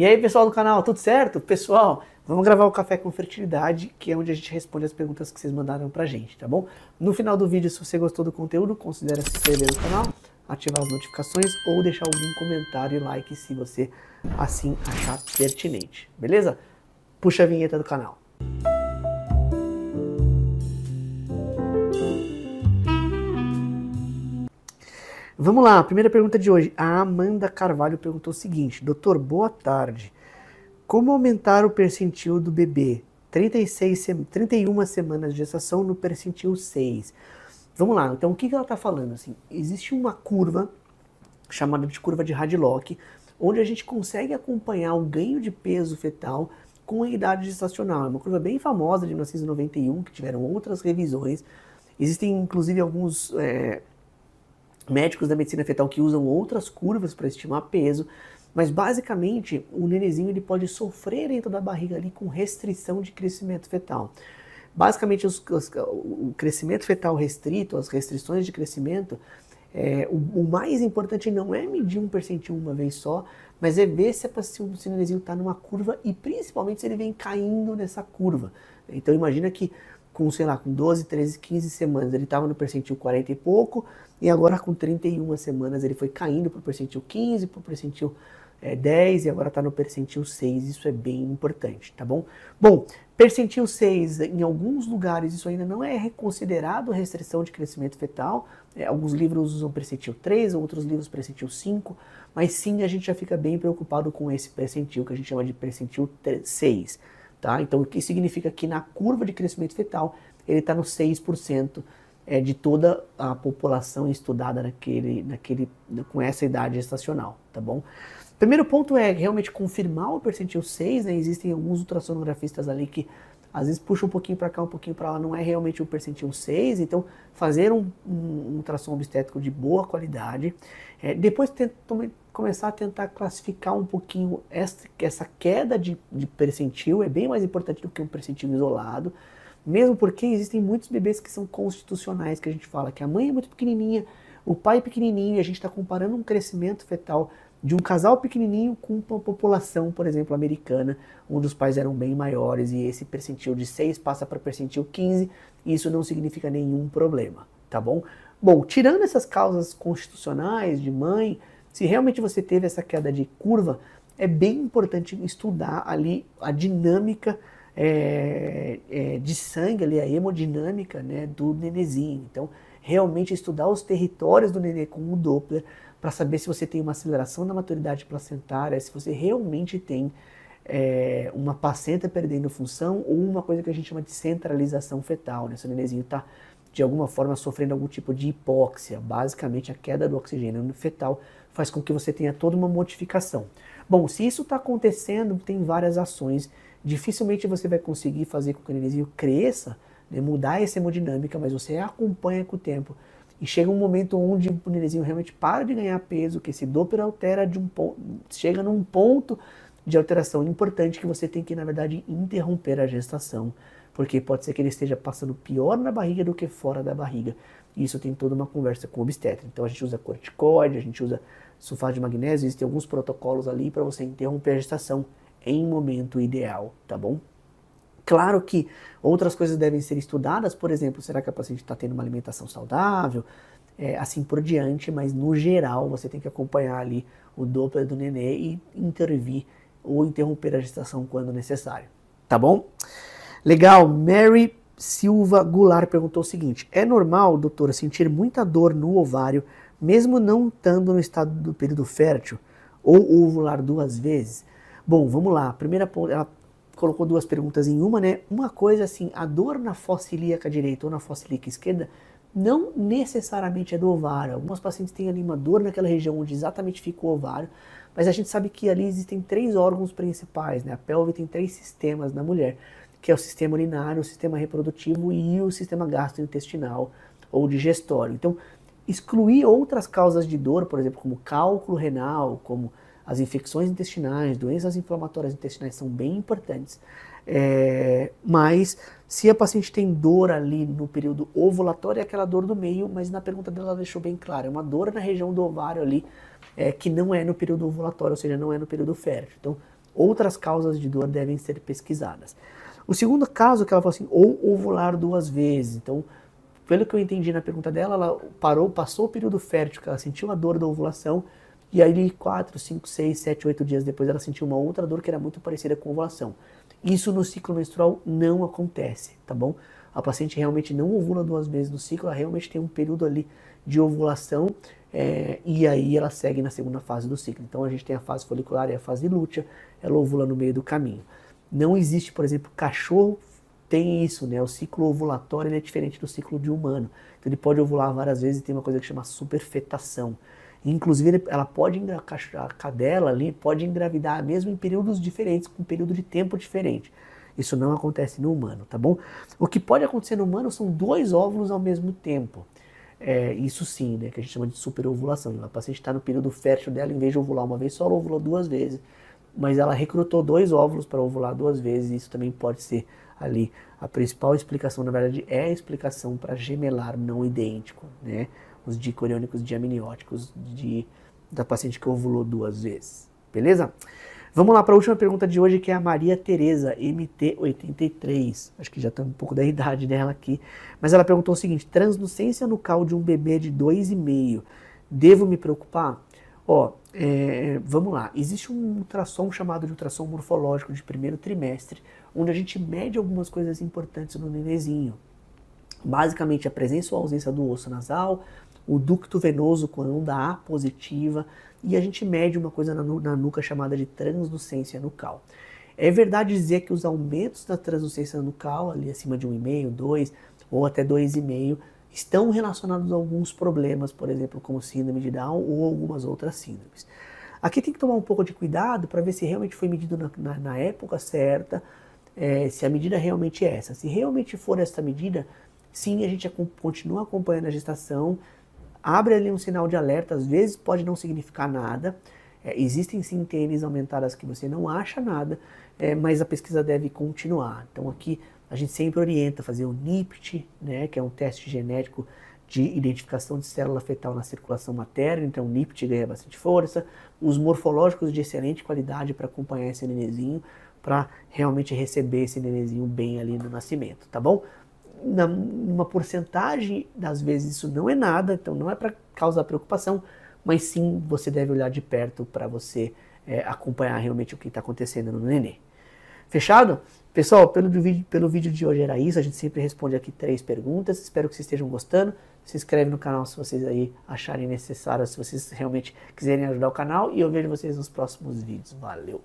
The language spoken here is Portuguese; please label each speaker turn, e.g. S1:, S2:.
S1: E aí, pessoal do canal, tudo certo? Pessoal, vamos gravar o Café com Fertilidade, que é onde a gente responde as perguntas que vocês mandaram pra gente, tá bom? No final do vídeo, se você gostou do conteúdo, considere se inscrever no canal, ativar as notificações ou deixar algum comentário e like se você assim achar pertinente, beleza? Puxa a vinheta do canal. Vamos lá, a primeira pergunta de hoje. A Amanda Carvalho perguntou o seguinte: doutor, boa tarde. Como aumentar o percentil do bebê? 31 semanas de gestação no percentil 6. Vamos lá, então o que ela está falando? Assim, existe uma curva chamada de curva de Hadlock, onde a gente consegue acompanhar o ganho de peso fetal com a idade gestacional. É uma curva bem famosa de 1991, que tiveram outras revisões. Existem inclusive alguns médicos da medicina fetal que usam outras curvas para estimar peso, mas basicamente o nenenzinho ele pode sofrer dentro da barriga ali com restrição de crescimento fetal. Basicamente o crescimento fetal restrito, as restrições de crescimento, o mais importante não é medir um percentil uma vez só, mas é ver se o nenenzinho está numa curva e principalmente se ele vem caindo nessa curva. Então imagina que com, sei lá, com 12, 13, 15 semanas ele estava no percentil 40 e pouco, e agora com 31 semanas ele foi caindo para o percentil 15, para o percentil 10 e agora está no percentil 6, isso é bem importante, tá bom? Bom, percentil 6, em alguns lugares isso ainda não é considerado restrição de crescimento fetal, alguns livros usam percentil 3, outros livros percentil 5, mas sim a gente já fica bem preocupado com esse percentil que a gente chama de percentil 6. Tá? Então, o que significa que na curva de crescimento fetal, ele está no 6% de toda a população estudada com essa idade gestacional, tá bom? Primeiro ponto é realmente confirmar o percentil 6, né? Existem alguns ultrassonografistas ali que às vezes puxam um pouquinho para cá, um pouquinho para lá, não é realmente o percentil 6, então fazer um ultrassom obstétrico de boa qualidade. Depois começar a tentar classificar um pouquinho essa queda de percentil, é bem mais importante do que um percentil isolado, mesmo porque existem muitos bebês que são constitucionais, que a gente fala que a mãe é muito pequenininha, o pai é pequenininho, e a gente está comparando um crescimento fetal de um casal pequenininho com uma população, por exemplo, americana, onde os pais eram bem maiores e esse percentil de 6 passa para percentil 15, e isso não significa nenhum problema, tá bom? Bom, tirando essas causas constitucionais de mãe, se realmente você teve essa queda de curva, é bem importante estudar ali a dinâmica de sangue, ali, a hemodinâmica, né, do nenezinho. Então, realmente estudar os territórios do nenê com o Doppler para saber se você tem uma aceleração da maturidade placentária, se você realmente tem uma placenta perdendo função ou uma coisa que a gente chama de centralização fetal, né? Se o nenezinho está de alguma forma sofrendo algum tipo de hipóxia, basicamente a queda do oxigênio no fetal faz com que você tenha toda uma modificação. Bom, se isso está acontecendo, tem várias ações, dificilmente você vai conseguir fazer com que o nenenzinho cresça, né, mudar essa hemodinâmica, mas você acompanha com o tempo e chega um momento onde o nenenzinho realmente para de ganhar peso, que esse Doppler altera chega num ponto de alteração importante que você tem que, na verdade, interromper a gestação, porque pode ser que ele esteja passando pior na barriga do que fora da barriga. E isso tem toda uma conversa com o obstetra. Então a gente usa corticoide, a gente usa sulfato de magnésio, existem alguns protocolos ali para você interromper a gestação em momento ideal, tá bom? Claro que outras coisas devem ser estudadas, por exemplo, será que a paciente está tendo uma alimentação saudável, assim por diante, mas no geral você tem que acompanhar ali o Doppler do nenê e intervir ou interromper a gestação quando necessário, tá bom? Legal, Mary Silva Goulart perguntou o seguinte: é normal, doutora, sentir muita dor no ovário, mesmo não estando no estado do período fértil, ou ovular 2 vezes? Bom, vamos lá, ela colocou 2 perguntas em uma, né? Uma coisa assim, a dor na fossa ilíaca direita ou na fossa ilíaca esquerda não necessariamente é do ovário. Algumas pacientes têm ali uma dor naquela região onde exatamente fica o ovário, mas a gente sabe que ali existem 3 órgãos principais, né? A pelve tem 3 sistemas na mulher, que é o sistema urinário, o sistema reprodutivo e o sistema gastrointestinal ou digestório. Então, excluir outras causas de dor, por exemplo, como cálculo renal, como as infecções intestinais, doenças inflamatórias intestinais são bem importantes. Mas se a paciente tem dor ali no período ovulatório, é aquela dor do meio, mas na pergunta dela ela deixou bem claro, é uma dor na região do ovário ali, que não é no período ovulatório, ou seja, não é no período fértil. Então, Outras causas de dor devem ser pesquisadas. O segundo caso que ela falou assim, ou ovular 2 vezes. Então, pelo que eu entendi na pergunta dela, ela passou o período fértil, que ela sentiu a dor da ovulação, e aí 4, 5, 6, 7, 8 dias depois ela sentiu uma outra dor que era muito parecida com a ovulação. Isso no ciclo menstrual não acontece, tá bom? A paciente realmente não ovula 2 vezes no ciclo, ela realmente tem um período ali de ovulação, e aí ela segue na segunda fase do ciclo. Então a gente tem a fase folicular e a fase lútea, ela ovula no meio do caminho. Não existe, por exemplo, cachorro tem isso, né? O ciclo ovulatório ele é diferente do ciclo de humano. Então ele pode ovular várias vezes e tem uma coisa que chama superfetação. Inclusive ela pode, a cadela ali pode engravidar mesmo em períodos diferentes, com um período de tempo diferente. Isso não acontece no humano, tá bom? O que pode acontecer no humano são 2 óvulos ao mesmo tempo. Isso sim, né? Que a gente chama de superovulação. A paciente está no período fértil dela, em vez de ovular uma vez só, ela ovula 2 vezes. Mas ela recrutou 2 óvulos para ovular 2 vezes, e isso também pode ser ali. A principal explicação, na verdade, é a explicação para gemelar não idêntico, né? Os dicoriônicos diamnióticos da paciente que ovulou 2 vezes. Beleza? Vamos lá para a última pergunta de hoje, que é a Maria Tereza, MT83. Acho que já está um pouco da idade dela aqui. Mas ela perguntou o seguinte: translucência nucal de um bebê de 2,5. Devo me preocupar? Vamos lá. Existe um ultrassom chamado de ultrassom morfológico de primeiro trimestre, onde a gente mede algumas coisas importantes no nenenzinho. Basicamente a presença ou ausência do osso nasal, o ducto venoso com a onda A positiva, e a gente mede uma coisa na nuca chamada de translucência nucal. É verdade dizer que os aumentos da translucência nucal, ali acima de 1,5, 2 ou até 2,5, estão relacionados a alguns problemas, por exemplo, como síndrome de Down ou algumas outras síndromes. Aqui tem que tomar um pouco de cuidado para ver se realmente foi medido na época certa, se a medida realmente é essa. Se realmente for essa medida, sim, a gente continua acompanhando a gestação, abre ali um sinal de alerta, às vezes pode não significar nada, existem sim TNs aumentadas que você não acha nada, mas a pesquisa deve continuar. Então aqui a gente sempre orienta a fazer o NIPT, né, que é um teste genético de identificação de célula fetal na circulação materna, então o NIPT ganha bastante força, os morfológicos de excelente qualidade para acompanhar esse nenenzinho, para realmente receber esse nenenzinho bem ali no nascimento, tá bom? Numa porcentagem das vezes isso não é nada, então não é para causar preocupação, mas sim você deve olhar de perto para você acompanhar realmente o que está acontecendo no nenê. Fechado? Pessoal, pelo vídeo de hoje era isso, a gente sempre responde aqui 3 perguntas, espero que vocês estejam gostando, se inscreve no canal se vocês aí acharem necessário, se vocês realmente quiserem ajudar o canal, e eu vejo vocês nos próximos vídeos. Valeu!